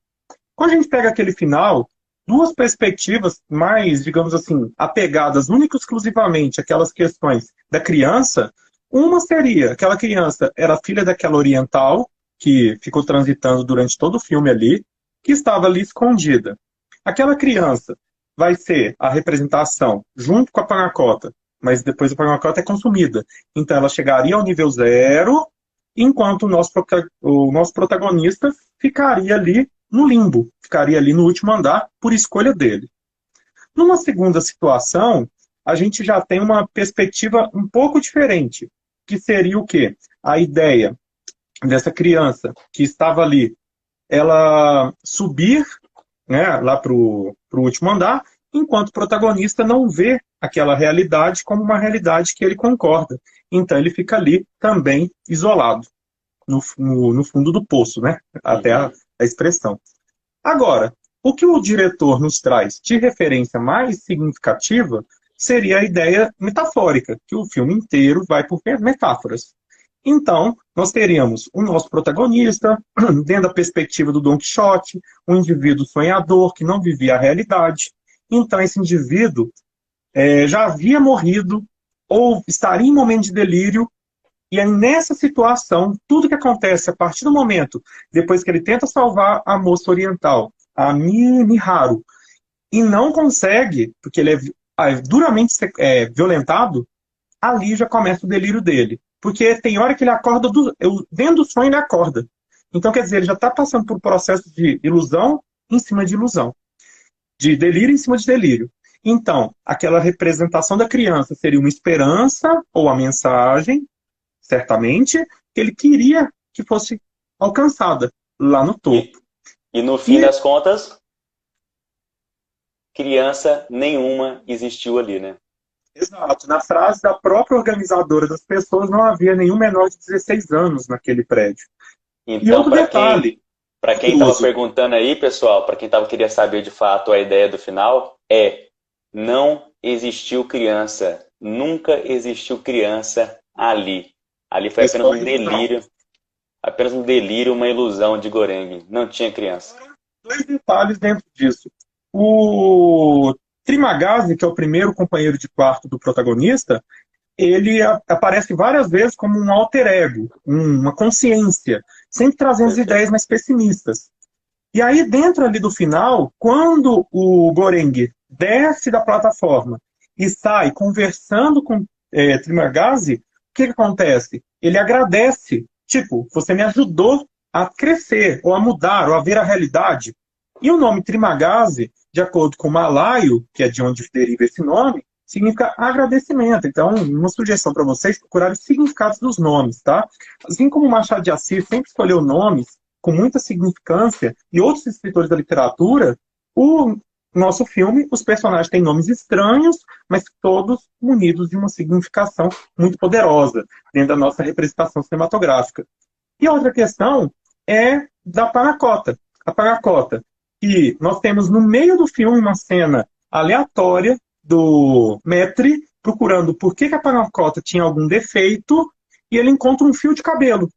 Quando a gente pega aquele final, duas perspectivas mais, digamos assim, apegadas única e exclusivamente àquelas questões da criança, uma seria, aquela criança era filha daquela oriental, que ficou transitando durante todo o filme ali, que estava ali escondida. Aquela criança vai ser a representação junto com a panacota, mas depois a panacota é consumida. Então ela chegaria ao nível zero, enquanto o nosso protagonista ficaria ali no limbo, ficaria ali no último andar por escolha dele. Numa segunda situação, a gente já tem uma perspectiva um pouco diferente, que seria o quê? A ideia dessa criança que estava ali, ela subir, né, lá para o último andar, enquanto o protagonista não vê aquela realidade como uma realidade que ele concorda. Então ele fica ali também isolado, no fundo do poço, né? Até a expressão. Agora, o que o diretor nos traz de referência mais significativa seria a ideia metafórica, que o filme inteiro vai por metáforas. Então, nós teríamos o nosso protagonista, dentro da perspectiva do Dom Quixote, um indivíduo sonhador que não vivia a realidade. Então, esse indivíduo já havia morrido ou estaria em momento de delírio. E aí, nessa situação, tudo que acontece a partir do momento, depois que ele tenta salvar a moça oriental, a Miharu, e não consegue, porque ele é duramente violentado, ali já começa o delírio dele. Porque tem hora que ele acorda, dentro do sonho ele acorda. Então, quer dizer, ele já está passando por um processo de ilusão em cima de ilusão. De delírio em cima de delírio. Então, aquela representação da criança seria uma esperança ou a mensagem, certamente, que ele queria que fosse alcançada lá no topo. E no fim das contas, criança nenhuma existiu ali, né? Exato. Na frase da própria organizadora das pessoas, não havia nenhum menor de 16 anos naquele prédio. Então, e outro detalhe. Para quem estava perguntando aí, pessoal, para quem queria saber de fato a ideia do final, não existiu criança. Nunca existiu criança ali. Ali foi apenas um delírio. Apenas um delírio, uma ilusão de Goreng. Não tinha criança. Dois detalhes dentro disso. O Trimagazi, que é o primeiro companheiro de quarto do protagonista, ele aparece várias vezes como um alter ego, uma consciência, sempre trazendo as ideias mais pessimistas. E aí, dentro ali do final, quando o Goreng desce da plataforma e sai conversando com Trimagazi, o que acontece? Ele agradece, tipo, você me ajudou a crescer, ou a mudar, ou a ver a realidade. E o nome Trimagazi, de acordo com o malaio, que é de onde deriva esse nome, significa agradecimento. Então, uma sugestão para vocês procurarem os significados dos nomes, tá? Assim como Machado de Assis sempre escolheu nomes com muita significância e outros escritores da literatura, o nosso filme, os personagens têm nomes estranhos, mas todos munidos de uma significação muito poderosa dentro da nossa representação cinematográfica. E a outra questão é da panacota. A panacota, que nós temos no meio do filme uma cena aleatória do Maître procurando por que a panacota tinha algum defeito e ele encontra um fio de cabelo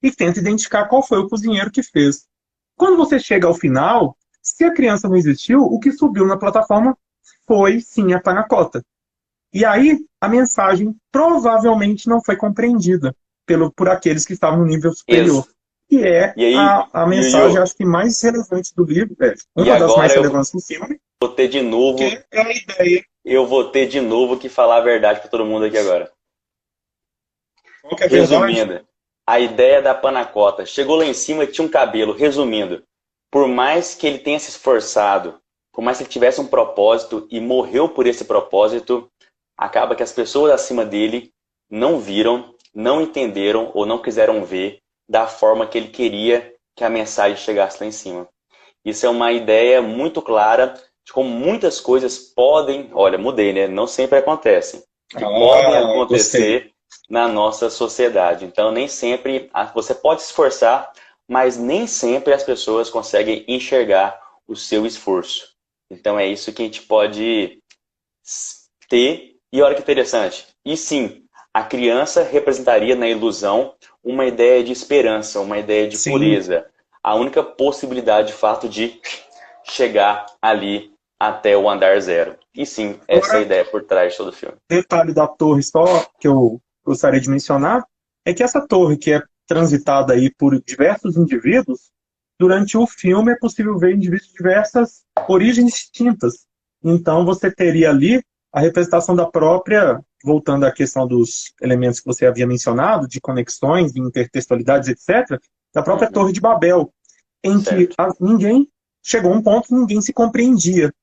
e tenta identificar qual foi o cozinheiro que fez. Quando você chega ao final, se a criança não existiu, o que subiu na plataforma foi sim a panacota. E aí a mensagem provavelmente não foi compreendida por aqueles que estavam no nível superior. Isso. E é E aí, a mensagem, acho que mais relevante do livro, e uma das mais agora eu relevantes do filme, vou ter de novo, que é a ideia. eu vou ter de novo que falar a verdade para todo mundo aqui agora. Qual que é a verdade? Resumindo, a ideia da panacota. Chegou lá em cima e tinha um cabelo. Resumindo, por mais que ele tenha se esforçado, por mais que ele tivesse um propósito e morreu por esse propósito, acaba que as pessoas acima dele não viram, não entenderam ou não quiseram ver da forma que ele queria que a mensagem chegasse lá em cima. Isso é uma ideia muito clara de como muitas coisas podem, olha, mudei, né? Não sempre acontecem, que podem acontecer Gostei. na nossa sociedade. Então, nem sempre você pode se esforçar, mas nem sempre as pessoas conseguem enxergar o seu esforço. Então, é isso que a gente pode ter. E olha que interessante. E sim, a criança representaria na ilusão uma ideia de esperança, uma ideia de Sim. pureza. A única possibilidade, de fato, de chegar ali até o andar zero. E sim, essa é a ideia por trás de todo o filme. Detalhe da torre só que eu gostaria de mencionar é que essa torre que é transitada aí por diversos indivíduos, durante o filme é possível ver indivíduos de diversas origens distintas. Então você teria ali a representação da própria, voltando à questão dos elementos que você havia mencionado, de conexões, de intertextualidades, etc., da própria Torre de Babel, em que ninguém chegou a um ponto que ninguém se compreendia.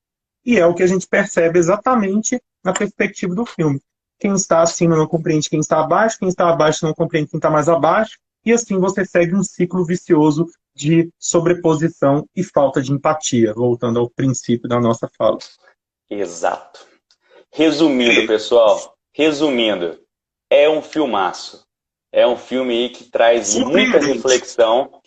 E é o que a gente percebe exatamente na perspectiva do filme. Quem está acima não compreende quem está abaixo não compreende quem está mais abaixo, e assim você segue um ciclo vicioso de sobreposição e falta de empatia, voltando ao princípio da nossa fala. Exato. Resumindo, pessoal, é um filmaço. É um filme aí que traz muita reflexão.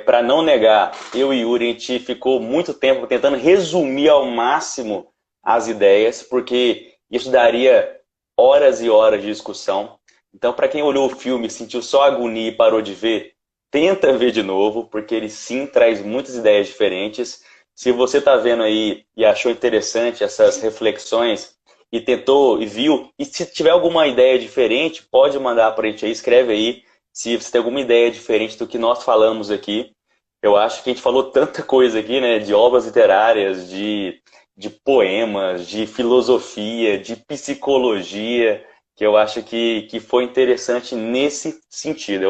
Para não negar, eu e Yuri, a gente ficou muito tempo tentando resumir ao máximo as ideias, porque isso daria horas e horas de discussão. Então, para quem olhou o filme, sentiu só agonia e parou de ver, tenta ver de novo, porque ele sim traz muitas ideias diferentes. Se você está vendo aí e achou interessante essas reflexões e tentou e viu, e se tiver alguma ideia diferente, pode mandar para a gente aí, escreve aí. Se você tem alguma ideia diferente do que nós falamos aqui. Eu acho que a gente falou tanta coisa aqui, né? De obras literárias, de poemas, de filosofia, de psicologia, que eu acho que foi interessante nesse sentido.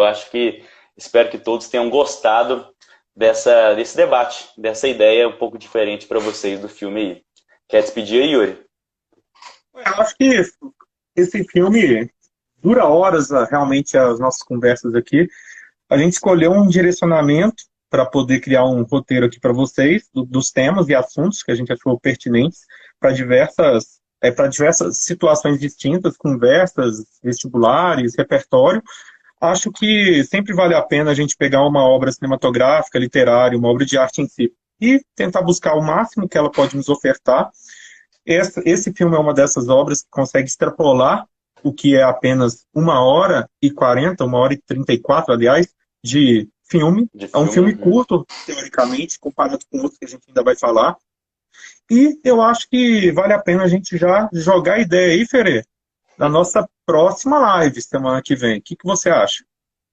Espero que todos tenham gostado desse debate, dessa ideia um pouco diferente para vocês do filme aí. Quer despedir aí, Yuri? Eu acho que esse filme dura horas, realmente, as nossas conversas aqui. A gente escolheu um direcionamento para poder criar um roteiro aqui para vocês, dos temas e assuntos que a gente achou pertinentes para diversas situações distintas, conversas, vestibulares, repertório. Acho que sempre vale a pena a gente pegar uma obra cinematográfica, literária, uma obra de arte em si, e tentar buscar o máximo que ela pode nos ofertar. Esse filme é uma dessas obras que consegue extrapolar o que é apenas 1h40, 1h34, aliás, de filme. É um filme curto, teoricamente, comparado com outros que a gente ainda vai falar. E eu acho que vale a pena a gente já jogar a ideia aí, Ferê, da nossa próxima live semana que vem. O que você acha?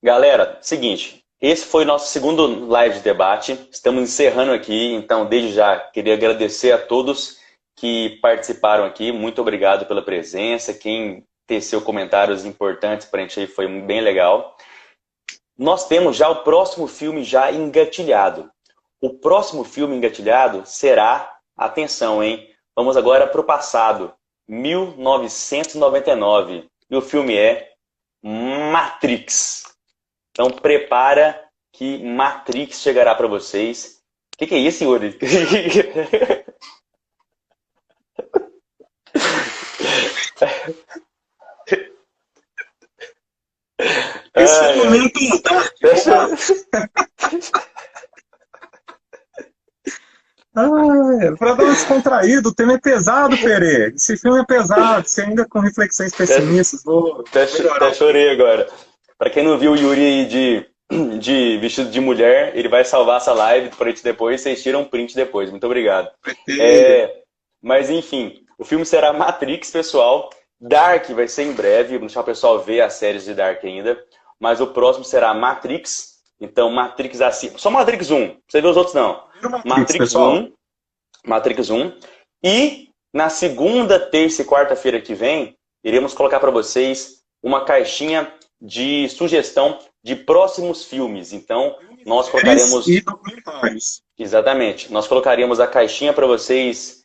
Galera, seguinte, esse foi nosso segundo live de debate. Estamos encerrando aqui, então desde já queria agradecer a todos que participaram aqui. Muito obrigado pela presença. Quem teceu comentários importantes para a gente aí foi bem legal. Nós temos já o próximo filme já engatilhado. O próximo filme engatilhado será, atenção, hein? Vamos agora para o passado, 1999. E o filme é Matrix. Então prepara que Matrix chegará para vocês. O que é isso, Yuri? Esse é o momento dark. Para dar uma descontraída, o tema é pesado, Ferê. Esse filme é pesado, você ainda com reflexões pessimistas. Até chorei agora. Para quem não viu o Yuri de vestido de mulher, ele vai salvar essa live para gente depois, vocês tiram um print depois. Muito obrigado. Vai ter. É, mas enfim, o filme será Matrix, pessoal. Dark vai ser em breve, vou deixar o pessoal ver as séries de Dark ainda. Mas o próximo será Matrix. Então, Matrix acima. Só Matrix 1, você vê os outros não. Matrix, Matrix pessoal. 1, Matrix 1. E na segunda, terça e quarta-feira que vem, iremos colocar para vocês uma caixinha de sugestão de próximos filmes. Então, nós colocaremos. E documentários. Exatamente. Nós colocaríamos a caixinha para vocês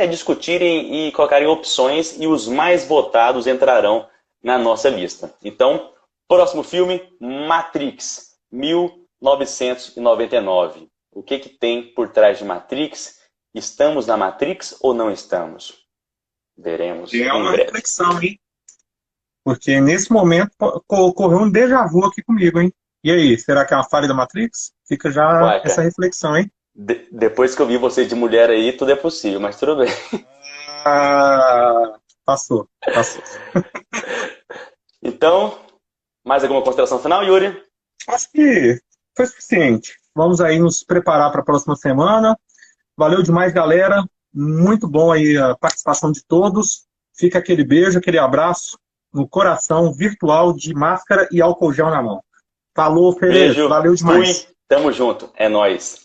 discutirem e colocarem opções e os mais votados entrarão na nossa lista. Então, próximo filme, Matrix, 1999. O que tem por trás de Matrix? Estamos na Matrix ou não estamos? Veremos É em uma breve. reflexão, hein? Porque nesse momento ocorreu um déjà vu aqui comigo, hein? E aí, será que é uma falha da Matrix? Fica já Uai, essa cara, reflexão, hein? depois que eu vi você de mulher aí, tudo é possível, mas tudo bem. Ah, passou, passou. Então, mais alguma consideração final, Yuri? Acho que foi suficiente. Vamos aí nos preparar para a próxima semana. Valeu demais, galera. Muito bom aí a participação de todos. Fica aquele beijo, aquele abraço no coração virtual de máscara e álcool gel na mão. Falou, Ferê. Beijo, Valeu fui, demais. tamo junto, é nóis.